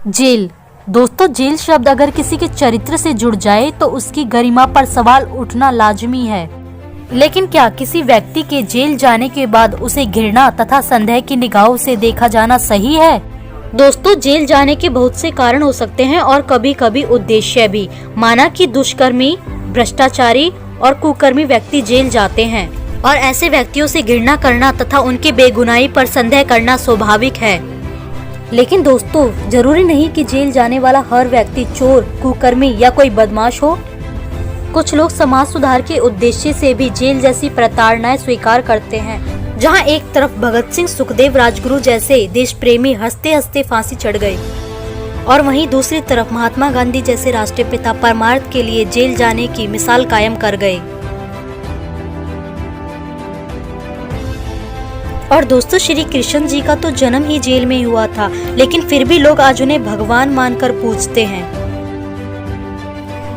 Jail. दोस्तों, jail शब्द अगर किसी के चरित्र से जुड़ जाए तो उसकी गरिमा पर सवाल उठना लाजमी है। लेकिन क्या किसी व्यक्ति के जेल जाने के बाद उसे घृणा तथा संदेह की निगाहों से देखा जाना सही है? दोस्तों, जेल जाने के बहुत से कारण हो सकते हैं और कभी कभी उद्देश्य भी। माना कि दुष्कर्मी, भ्रष्टाचारी और कुकर्मी व्यक्ति जेल जाते हैं और ऐसे व्यक्तियों से घृणा करना तथा उनके बेगुनाही पर संदेह करना स्वाभाविक है। लेकिन दोस्तों, जरूरी नहीं कि जेल जाने वाला हर व्यक्ति चोर, कुकर्मी या कोई बदमाश हो। कुछ लोग समाज सुधार के उद्देश्य से भी जेल जैसी प्रताड़नाएं स्वीकार करते हैं। जहां एक तरफ भगत सिंह, सुखदेव, राजगुरु जैसे देश प्रेमी हंसते हंसते फांसी चढ़ गए और वहीं दूसरी तरफ महात्मा गांधी जैसे राष्ट्रपिता परमार्थ के लिए जेल जाने की मिसाल कायम कर गए। और दोस्तों, श्री कृष्ण जी का तो जन्म ही जेल में हुआ था, लेकिन फिर भी लोग आज उन्हें भगवान मानकर पूजते हैं।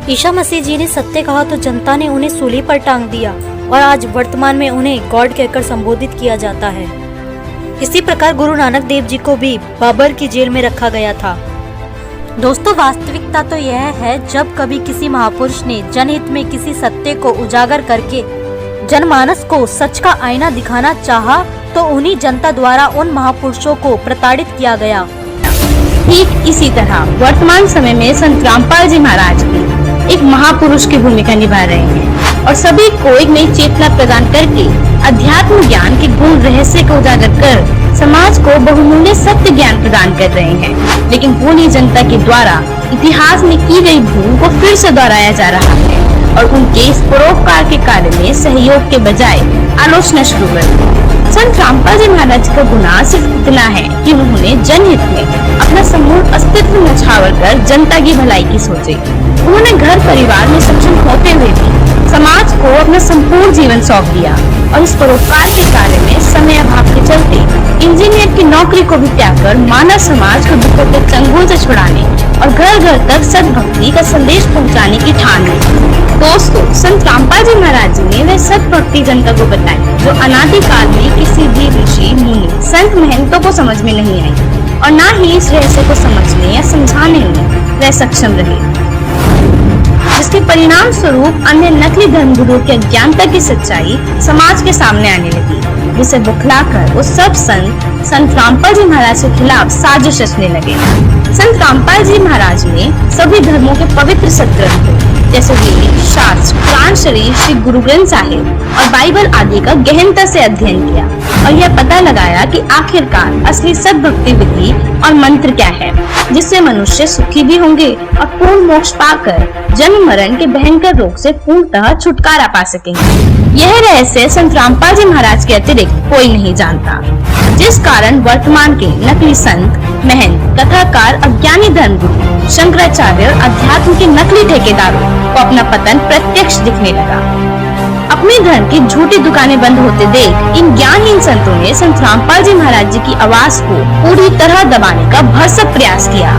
ईसा मसीह जी ने सत्य कहा तो जनता ने उन्हें सूली पर टांग दिया और आज वर्तमान में उन्हें गॉड कहकर संबोधित किया जाता है। इसी प्रकार गुरु नानक देव जी को भी बाबर की जेल में रखा गया था। दोस्तों, वास्तविकता तो यह है, जब कभी किसी महापुरुष ने जनहित में किसी सत्य को उजागर करके जनमानस को सच का आईना दिखाना चाहा, तो उन्हीं जनता द्वारा उन महापुरुषों को प्रताड़ित किया गया। ठीक इसी तरह वर्तमान समय में संत रामपाल जी महाराज भी एक महापुरुष की भूमिका निभा रहे हैं और सभी को एक नई चेतना प्रदान करके अध्यात्म ज्ञान के गुण रहस्य को उजागर कर समाज को बहुमूल्य सत्य ज्ञान प्रदान कर रहे हैं। लेकिन पूरी जनता के द्वारा इतिहास में की गई भूल को फिर से दोहराया जा रहा है और उनके इस परोपकार के कार्य में सहयोग के बजाय आलोचना शुरू कर दी। संत रामपाल जी महाराज का गुनाह सिर्फ इतना है कि उन्होंने जनहित में अपना समूल अस्तित्व न्यौछावर कर जनता की भलाई की सोची। उन्होंने घर परिवार में सक्षम होते हुए भी समाज को अपना संपूर्ण जीवन सौंप दिया और इस परोपकार के कार्य में समय अभाव के चलते इंजीनियर की नौकरी को भी त्याग कर मानव समाज को दुखों के चंगुल से छुड़ाने और घर घर तक सद्भक्ति का संदेश पहुंचाने की ठान ली। दोस्तों, संत रामपाल जी महाराज जी ने वह सद्भक्ति जनता को बताई जो अनादिकाल में किसी भी ऋषि, मुनि, संत, महंतों को समझ में नहीं आई और न ही इस रहस्य को समझने या समझाने में वह सक्षम रहे, जिसके परिणाम स्वरूप अन्य नकली धर्मगुरुओं की अज्ञानता की सच्चाई समाज के सामने आने लगी, जिसे बुखलाकर वो सब संत रामपाल जी महाराज के खिलाफ साजिश रचने लगे। संत रामपाल जी महाराज ने सभी धर्मों के पवित्र सत्ग्रंथों जैसे वेद, शास्त्र, पुराण शरीफ, श्री गुरु ग्रंथ साहिब और बाइबल आदि का गहनता से अध्ययन किया और यह पता लगाया कि आखिरकार असली सद्भक्ति विधि और मंत्र क्या है, जिससे मनुष्य सुखी भी होंगे और पूर्ण मोक्ष पाकर जन्म मरण के भयंकर रोग से पूर्णतः छुटकारा पा सकेंगे। यह रहस्य संत रामपाल जी महाराज के अतिरिक्त कोई नहीं जानता, जिस कारण वर्तमान के नकली संत, महंत, कथाकार, अज्ञानी धर्मगुरु, शंकराचार्य और अध्यात्म के नकली ठेकेदारों को अपना पतन प्रत्यक्ष दिखने लगा। अपने धर्म की झूठी दुकानें बंद होते देख इन ज्ञानहीन संतों ने संत रामपाल जी महाराज जी की आवाज को पूरी तरह दबाने का भरसक प्रयास किया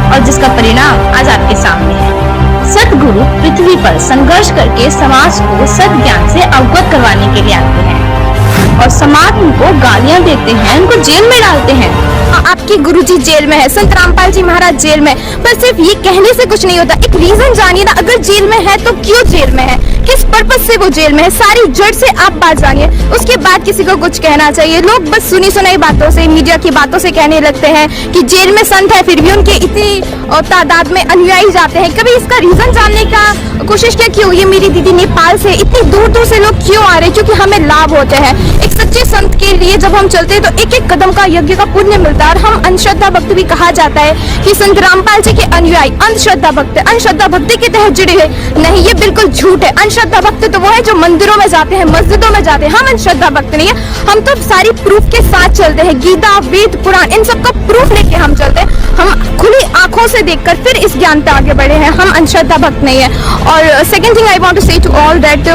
और जिसका परिणाम आज आपके सामने है। सतगुरु पृथ्वी पर संघर्ष करके समाज को सत ज्ञान से अवगत करवाने के लिए आते हैं और समाज उनको गालियां देते हैं, उनको जेल में डालते हैं। आपके गुरुजी जेल में है, संत रामपाल जी महाराज जेल में, पर सिर्फ ये कहने से कुछ नहीं होता, एक रीजन जानिए ना। अगर जेल में है तो क्यों जेल में है, किस पर्पज से वो जेल में है, सारी जड़ से आप बात जानिए, उसके बाद किसी को कुछ कहना चाहिए। लोग बस सुनी सुनाई बातों से, मीडिया की बातों से कहने लगते हैं कि जेल में संत है, फिर भी उनके इतनी तादाद में अनुयायी जाते हैं। कभी इसका रीजन जानने का कोशिश क्या क्यों? ये मेरी दीदी नेपाल से इतनी दूर दूर से लोग क्यों आ रहे हैं? क्योंकि हमें लाभ होते हैं। एक सच्चे संत के लिए जब हम चलते हैं तो एक एक कदम का यज्ञ का पुण्य मिलता है। और हम अंधश्रद्धा भक्त भी कहा जाता है कि संत रामपाल जी के अनुयायी अंधश्रद्धा भक्त, अंधश्रद्धा भक्ति के तहत जुड़े हैं। नहीं, ये बिल्कुल झूठ है। अंधश्रद्धा भक्त तो वो है जो मंदिरों में जाते हैं, मस्जिदों में जाते हैं। हम अंधश्रद्धा भक्त नहीं है, हम तो सारी प्रूफ के साथ चलते हैं। गीता, वेद, पुराण, इन सब का प्रूफ लेके हम चलते हैं। हम खुली आंखों से देखकर फिर इस ज्ञान पे आगे बढ़े हैं। हम अंधश्रद्धा भक्त नहीं है। और second thing I want to say to all that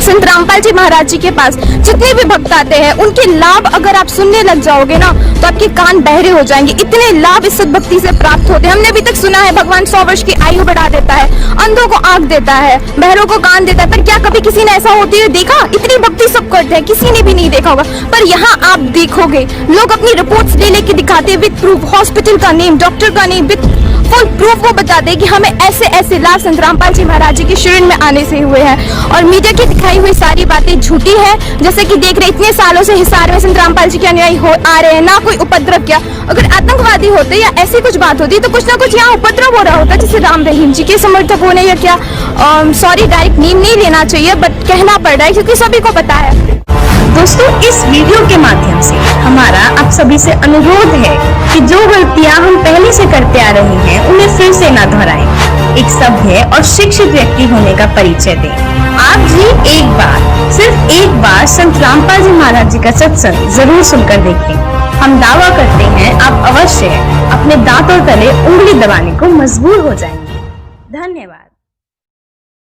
Sant Rampal जी महाराज जी के पास जितने भी भक्त आते हैं उनके लाभ अगर आप सुनने लग जाओगे ना तो आपके कान बहरे हो जाएंगे। इतने लाभ इस सद्भक्ति से प्राप्त होते हैं। हमने अभी तक सुना है भगवान 100 वर्ष की आयु बढ़ा देता है, अंधों को आंख देता है, बहरों को कान देता है, पर क्या कभी किसी ने ऐसा होते हुए देखा? इतनी भक्ति सब करते हैं, किसी ने भी नहीं देखा होगा। पर यहाँ आप देखोगे लोग अपनी रिपोर्ट्स ले लेके दिखाते हैं विद प्रूफ, हॉस्पिटल का नेम, डॉक्टर का नेम, विद फुल प्रूफ वो बताते हैं कि हमें ऐसे ऐसे लाभ संत रामपाल जी महाराज जी के शरण में आने से हुए हैं। और मीडिया की दिखाई हुई सारी बातें झूठी है। जैसे कि देख रहे इतने सालों से हिसार में संत रामपाल जी के अनुयायी आ रहे हैं, ना कोई उपद्रव किया। अगर आतंकवादी होते या ऐसी कुछ बात होती तो कुछ ना कुछ यहाँ उपद्रव हो रहा होता, जैसे राम रहीम जी के समर्थक होने या क्या। सॉरी, डायरेक्ट नेम नहीं लेना चाहिए, बट कहना पड़ रहा है क्योंकि सभी को पता है। दोस्तों, इस वीडियो के माध्यम से हमारा आप सभी से अनुरोध है कि जो गलतियां हम पहले से करते आ रहे हैं उन्हें फिर से न दोहराएं। एक सभ्य और शिक्षित व्यक्ति होने का परिचय दें। आप भी एक बार, सिर्फ एक बार संत रामपाल जी महाराज जी का सत्संग जरूर सुनकर देखें। हम दावा करते हैं आप अवश्य अपने दांतों तले उंगली दबाने को मजबूर हो जाएंगे। धन्यवाद।